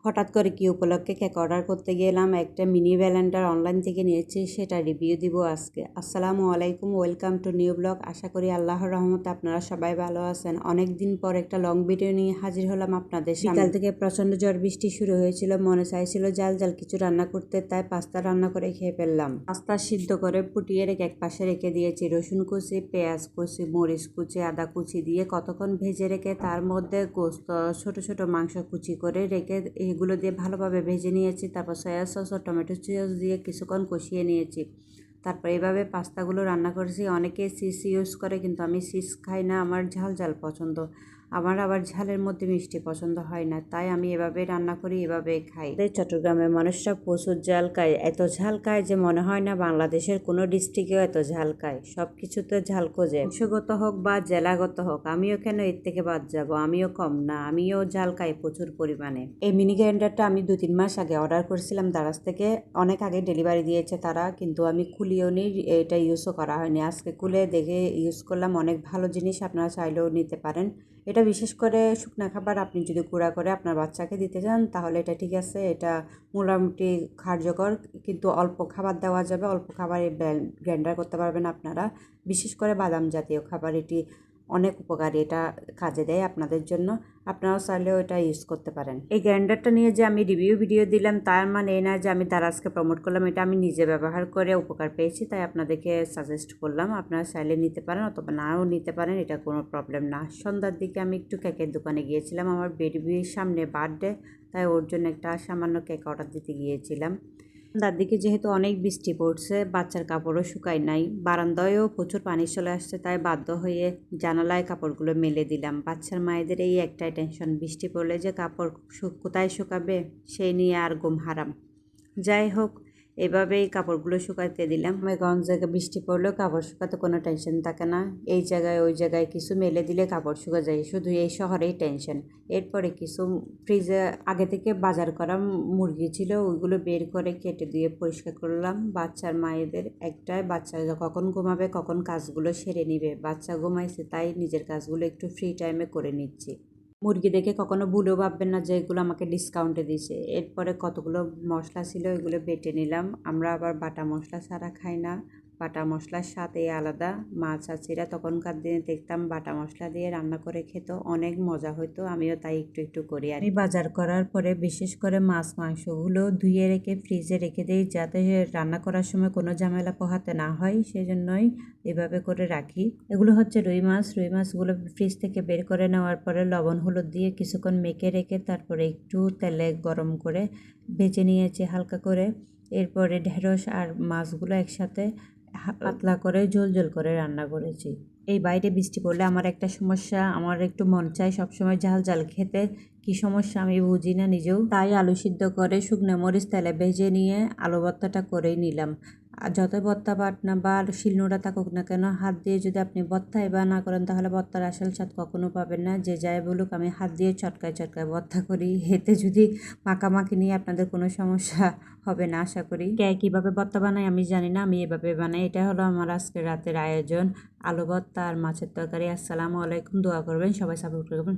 হঠাৎ করে কি উপলক্ষে কেক অর্ডার করতে গেলাম, একটা মিনি ব্লেন্ডার অনলাইন থেকে নিয়েছি, সেটা রিভিউ দিব আজকে। আসসালামু আলাইকুম, ওয়েলকাম টু নিউ ব্লগ। আশা করি আল্লাহর রহমতে আপনারা সবাই ভালো আছেন। অনেক দিন পর একটা লং ভিডিও নিয়ে হাজির হলাম আপনাদের সামনে। বিকাল থেকে প্রচন্ড ঝড় বৃষ্টি শুরু হয়েছিল, মনে চাইছিল জাল জাল কিছু রান্না করতে, তাই পাস্তা রান্না করে খেয়ে ফেললাম। পাস্তা সিদ্ধ করে ফুটিয়ে রেখে এক পাশে রেখে দিয়েছি। রসুন কুচি, পেঁয়াজ কুচি, মরিচ কুচি, আদা কুচি দিয়ে কতক্ষণ ভেজে রেখে তার মধ্যে গোস্ত, ছোট ছোট মাংস কুচি করে রেখে এগুলো দিয়ে ভালোভাবে ভেজে নিয়েছি। তারপর সয়া সস ও টমেটো সস দিয়ে কিছুক্ষণ কষিয়ে নিয়েছি। তারপর এইভাবে পাস্তাগুলো রান্না করেছি। অনেকে চিজ ইউজ করে, কিন্তু আমি চিজ খাই না, আমার ঝাল ঝাল পছন্দ। আমার আবার ঝালের মধ্যে মিষ্টি পছন্দ হয় না, তাই আমি এভাবে রান্না করি, এভাবে খাই। চট্টগ্রামের মানুষরা প্রচুর ঝাল খায়, এত ঝাল খায় যে মনে হয় না বাংলাদেশের কোনো ডিস্ট্রিক্টেও এত ঝাল খায়। সব কিছুতে ঝাল খোঁজে, বংশগত হোক বা জেলাগত হোক। আমিও কেন এর থেকে বাদ যাব, আমিও কম না, আমিও ঝাল খাই প্রচুর পরিমাণে। এই মিনি গ্রাইন্ডারটা আমি 2-3 মাস আগে অর্ডার করেছিলাম দারাজ থেকে, অনেক আগে ডেলিভারি দিয়েছে তারা, কিন্তু আমি খুলিও নি, এটা ইউজও করা হয়নি। আজকে খুলে দেখে ইউজ করলাম, অনেক ভালো জিনিস, আপনারা চাইলেও নিতে পারেন। এটা বিশেষ করে শুকনো খাবার আপনি যদি গুঁড়া করে আপনার বাচ্চাকে দিতে চান তাহলে এটা ঠিক আছে, এটা মোটামুটি কার্যকর। কিন্তু অল্প খাবার দেওয়া যাবে, অল্প খাবারে গ্রাইন্ডার করতে পারবেন আপনারা। বিশেষ করে বাদাম জাতীয় খাবার এটি অনেক উপকারী, এটা কাজে দেয় আপনাদের জন্য। আপনারাও চাইলেও এটা ইউজ করতে পারেন। এই গ্রাইন্ডারটা নিয়ে যে আমি রিভিউ ভিডিও দিলাম তার মানে এই না যে আমি দারাজকে প্রমোট করলাম। এটা আমি নিজে ব্যবহার করে উপকার পেয়েছি, তাই আপনাদেরকে সাজেস্ট করলাম। আপনারা চাইলে নিতে পারেন অথবা নাও নিতে পারেন, এটা কোনো প্রবলেম না। সন্ধ্যার দিকে আমি একটু কেকের দোকানে গিয়েছিলাম, আমার বেবির সামনে বার্থডে, তাই ওর জন্য একটা সামান্য কেক অর্ডার দিতে গিয়েছিলাম। সন্ধ্যার দিকে যেহেতু অনেক বৃষ্টি পড়ছে, বাচ্চার কাপড়ও শুকায় নাই, বারান্দায়ও প্রচুর পানি চলে আসছে, তাই বাধ্য হয়ে জানালায় কাপড়গুলো মেলে দিলাম। বাচ্চার মায়েদের এই একটাই টেনশন, বৃষ্টি পড়লে যে কাপড় কোথায় শুকাবে সেই নিয়ে আর ঘুম হারাম। যাই হোক, এভাবেই কাপড়গুলো শুকাতে দিলাম। মেঘগঞ্জ জায়গায় বৃষ্টি পড়লেও কাপড় শুকাতে কোনো টেনশন থাকে না। এই জায়গায় ওই জায়গায় কিছু মেলে দিলে কাপড় শুকা যায়, শুধু এই শহরেই টেনশন। এরপরে কিছু ফ্রিজে আগে থেকে বাজার করা মুরগি ছিল, ওইগুলো বের করে কেটে দিয়ে পরিষ্কার করলাম। বাচ্চার মায়েদের একটাই, বাচ্চা কখন ঘুমাবে, কখন কাজগুলো সেরে নিবে। বাচ্চা ঘুমাইছে, তাই নিজের কাজগুলো একটু ফ্রি টাইমে করে নিচ্ছি। মুরগি দেখে কখনো ভুলেও ভাববেন না যে এগুলো আমাকে ডিসকাউন্টে দিছে। এরপরে কতগুলো মশলা ছিল, এগুলো বেটে নিলাম। আমরা আবার বাটা মশলা ছাড়া খাই না, বাটা মশলার স্বাদই আলাদা। মা চাচিরা তখনকার দিনে দেখতাম বাটা মশলা দিয়ে রান্না করে খেত, অনেক মজা হতো। আমিও তাই একটু একটু করি। আর আমি বাজার করার পরে বিশেষ করে মাছ মাংসগুলো ধুয়ে রেখে ফ্রিজে রেখে দিই, যাতে রান্না করার সময় কোনো ঝামেলা পোহাতে না হয়, সেজন্যই এভাবে করে রাখি। এগুলো হচ্ছে রুই মাছ। রুই মাছগুলো ফ্রিজ থেকে বের করে নেওয়ার পরে লবণ হলুদ দিয়ে কিছুক্ষণ মেখে রেখে তারপরে একটু তেলে গরম করে ভেজে নিয়েছি হালকা করে। এরপরে ঢেঁড়স আর মাছগুলো একসাথে পাতলা করে ঝোল ঝোল করে রান্না করেছি। এই বাইরে বৃষ্টি পড়লে আমার একটা সমস্যা, আমার একটু মন চায় সবসময় ঝাল ঝাল খেতে। কি সমস্যা আমি বুঝি না নিজেও, তাই আলু সিদ্ধ করে শুকনো মরিচ তেলে ভেজে নিয়ে আলু ভর্তাটা করেই নিলাম। আর যত ভর্তা বাটনা বা শিলনোড়া থাকুক না কেন, হাত দিয়ে যদি আপনি ভর্তাই বা না করেন তাহলে ভর্তার আসল স্বাদ কখনো পাবেন না। যে যাই বলুক, আমি হাত দিয়ে চটকায় চটকায় ভর্তা করি, এতে যদি মাখামাখি নিয়ে আপনাদের কোনো সমস্যা হবে না আশা করি। কে কীভাবে ভর্তা বানাই আমি জানি না, আমি এভাবে বানাই। এটা হলো আমার আজকের রাতের আয়োজন, আলু ভর্তা আর মাছের তরকারি। আসসালামু আলাইকুম, দোয়া করবেন, সবাই সাপোর্ট করবেন।